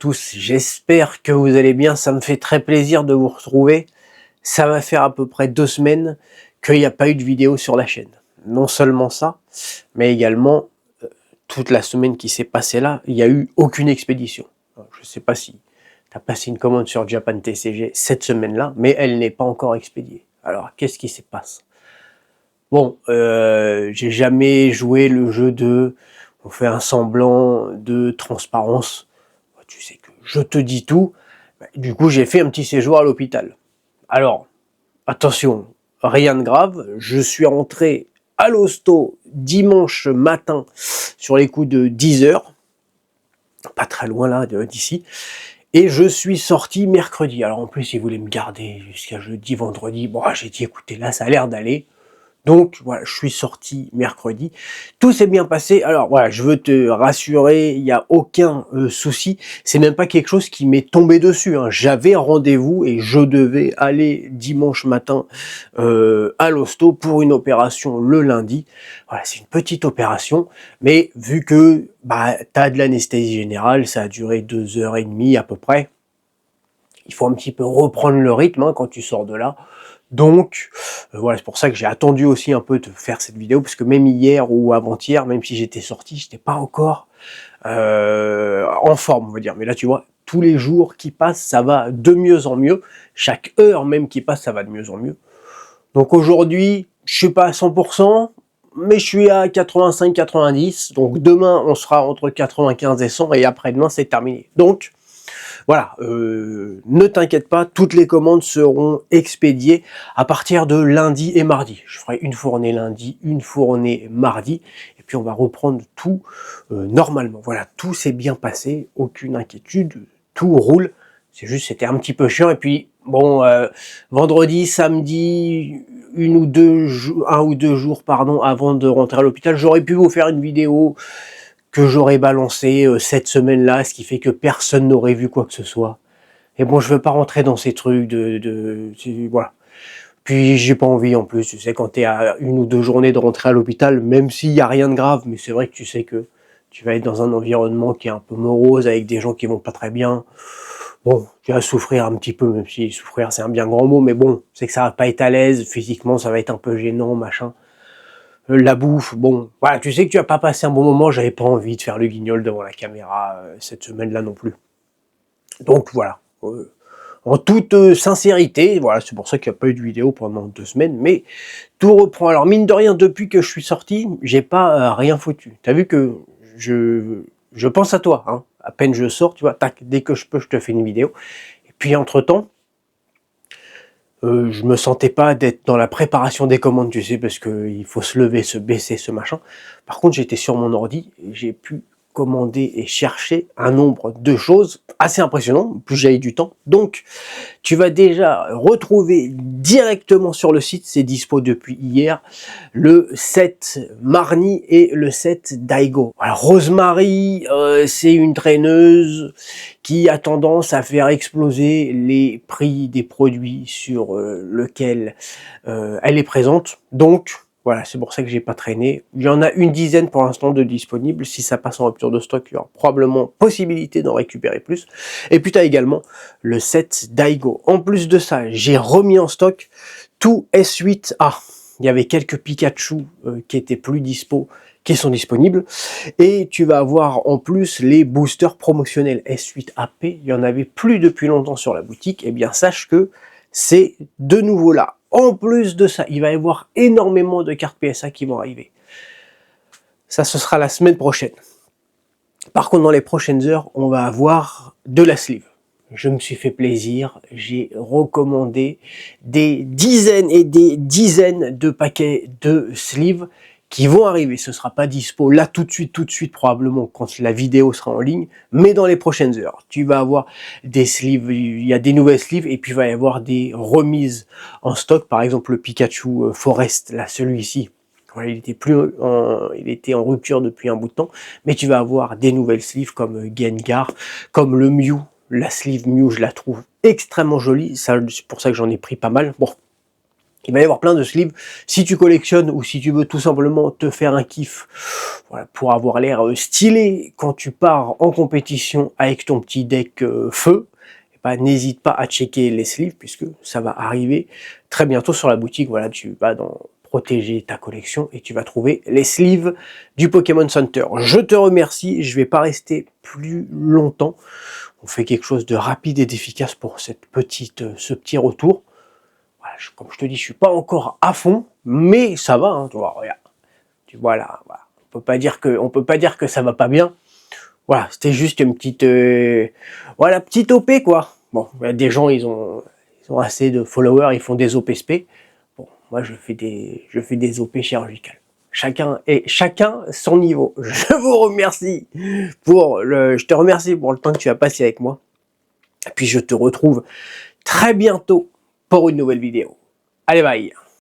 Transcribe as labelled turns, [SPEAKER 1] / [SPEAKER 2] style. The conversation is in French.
[SPEAKER 1] tous, j'espère que vous allez bien, ça me fait très plaisir de vous retrouver. Ça va faire à peu près 2 semaines qu'il n'y a pas eu de vidéo sur la chaîne. Non seulement ça, mais également, toute la semaine qui s'est passée là, il n'y a eu aucune expédition. Je ne sais pas si tu as passé une commande sur Japan TCG cette semaine-là, mais elle n'est pas encore expédiée. Alors, qu'est-ce qui se passe? Bon, j'ai jamais joué le jeu de... On fait un semblant de transparence. Tu sais que je te dis tout. Du coup, j'ai fait un petit séjour à l'hôpital. Alors, attention, rien de grave. Je suis rentré à l'hosto dimanche matin sur les coups de 10h. Pas très loin là d'ici. Et je suis sorti mercredi. Alors en plus, ils voulaient me garder jusqu'à jeudi, vendredi. Bon, j'ai dit, écoutez, là, ça a l'air d'aller. Donc voilà, je suis sorti mercredi, tout s'est bien passé. Alors voilà, je veux te rassurer, il n'y a aucun souci, c'est même pas quelque chose qui m'est tombé dessus, hein. J'avais un rendez-vous et je devais aller dimanche matin à l'hosto pour une opération le lundi. Voilà, c'est une petite opération, mais vu que tu as de l'anesthésie générale, ça a duré 2h30 à peu près, il faut un petit peu reprendre le rythme quand tu sors de là. Donc voilà, c'est pour ça que j'ai attendu aussi un peu de faire cette vidéo, parce que même hier ou avant-hier, même si j'étais sorti, j'étais pas encore en forme, on va dire. Mais là, tu vois, tous les jours qui passent, ça va de mieux en mieux. Chaque heure même qui passe, ça va de mieux en mieux. Donc aujourd'hui, je suis pas à 100%, mais je suis à 85-90. Donc demain, on sera entre 95 et 100, et après-demain, c'est terminé. Donc voilà, ne t'inquiète pas, toutes les commandes seront expédiées à partir de lundi et mardi. Je ferai une fournée lundi, une fournée mardi, et puis on va reprendre tout normalement. Voilà, tout s'est bien passé, aucune inquiétude, tout roule. C'est juste, c'était un petit peu chiant. Et puis, bon, vendredi, samedi, un ou deux jours, pardon, avant de rentrer à l'hôpital, j'aurais pu vous faire une vidéo que j'aurais balancé cette semaine-là, ce qui fait que personne n'aurait vu quoi que ce soit. Et bon, je veux pas rentrer dans ces trucs voilà. Puis j'ai pas envie en plus, tu sais, quand t'es à 1 ou 2 journées de rentrer à l'hôpital, même s'il y a rien de grave, mais c'est vrai que tu sais que tu vas être dans un environnement qui est un peu morose, avec des gens qui vont pas très bien. Bon, tu vas souffrir un petit peu, même si souffrir c'est un bien grand mot, mais bon, c'est que ça va pas être à l'aise, physiquement ça va être un peu gênant, machin. La bouffe, bon, voilà, tu sais que tu vas pas passer un bon moment, j'avais pas envie de faire le guignol devant la caméra cette semaine-là non plus. Donc voilà, en toute sincérité, voilà, c'est pour ça qu'il n'y a pas eu de vidéo pendant 2 semaines, mais tout reprend. Alors mine de rien, depuis que je suis sorti, j'ai pas rien foutu. T'as vu que je pense à toi, hein. À peine je sors, tu vois, tac, dès que je peux, je te fais une vidéo. Et puis entre-temps, je me sentais pas d'être dans la préparation des commandes, tu sais, parce que il faut se lever, se baisser, ce machin. Par contre, j'étais sur mon ordi et j'ai pu commander et chercher un nombre de choses assez impressionnant, plus j'ai eu du temps. Donc, tu vas déjà retrouver directement sur le site, c'est dispo depuis hier, le set Marnie et le set Daigo. Alors, Rosemary, c'est une traîneuse qui a tendance à faire exploser les prix des produits sur lequel elle est présente. Donc, voilà, c'est pour ça que j'ai pas traîné. Il y en a une dizaine pour l'instant de disponibles. Si ça passe en rupture de stock, il y aura probablement possibilité d'en récupérer plus. Et puis tu as également le set Daigo. En plus de ça, j'ai remis en stock tout S8A. Il y avait quelques Pikachu qui étaient plus dispo, qui sont disponibles. Et tu vas avoir en plus les boosters promotionnels S8AP. Il y en avait plus depuis longtemps sur la boutique. Eh bien, sache que c'est de nouveau là. En plus de ça, il va y avoir énormément de cartes PSA qui vont arriver. Ça, ce sera la semaine prochaine. Par contre, dans les prochaines heures, on va avoir de la sleeve. Je me suis fait plaisir, j'ai recommandé des dizaines et des dizaines de paquets de sleeves qui vont arriver. Ce ne sera pas dispo là tout de suite, probablement quand la vidéo sera en ligne, mais dans les prochaines heures. Tu vas avoir des sleeves, il y a des nouvelles sleeves, et puis il va y avoir des remises en stock. Par exemple, le Pikachu Forest, là, celui-ci, il était en rupture depuis un bout de temps, mais tu vas avoir des nouvelles sleeves comme Gengar, comme le Mew. La sleeve Mew, je la trouve extrêmement jolie, c'est pour ça que j'en ai pris pas mal. Bon, Il va y avoir plein de sleeves. Si tu collectionnes ou si tu veux tout simplement te faire un kiff, voilà, pour avoir l'air stylé quand tu pars en compétition avec ton petit deck feu, bah, n'hésite pas à checker les sleeves puisque ça va arriver très bientôt sur la boutique. Voilà, tu vas dans protéger ta collection et tu vas trouver les sleeves du Pokémon Center. Je te remercie, je vais pas rester plus longtemps. On fait quelque chose de rapide et d'efficace pour ce petit retour. Voilà, comme je te dis, je suis pas encore à fond, mais ça va, hein, tu vois, regarde. Tu vois là, voilà. On peut pas dire que ça va pas bien. Voilà, c'était juste une petite, voilà, petite OP quoi. Bon, des gens ils ont assez de followers, ils font des OPSP. Bon, moi je fais des OP chirurgicales. Chacun son niveau. Je te remercie pour le temps que tu as passé avec moi. Et puis je te retrouve très bientôt pour une nouvelle vidéo. Allez, bye!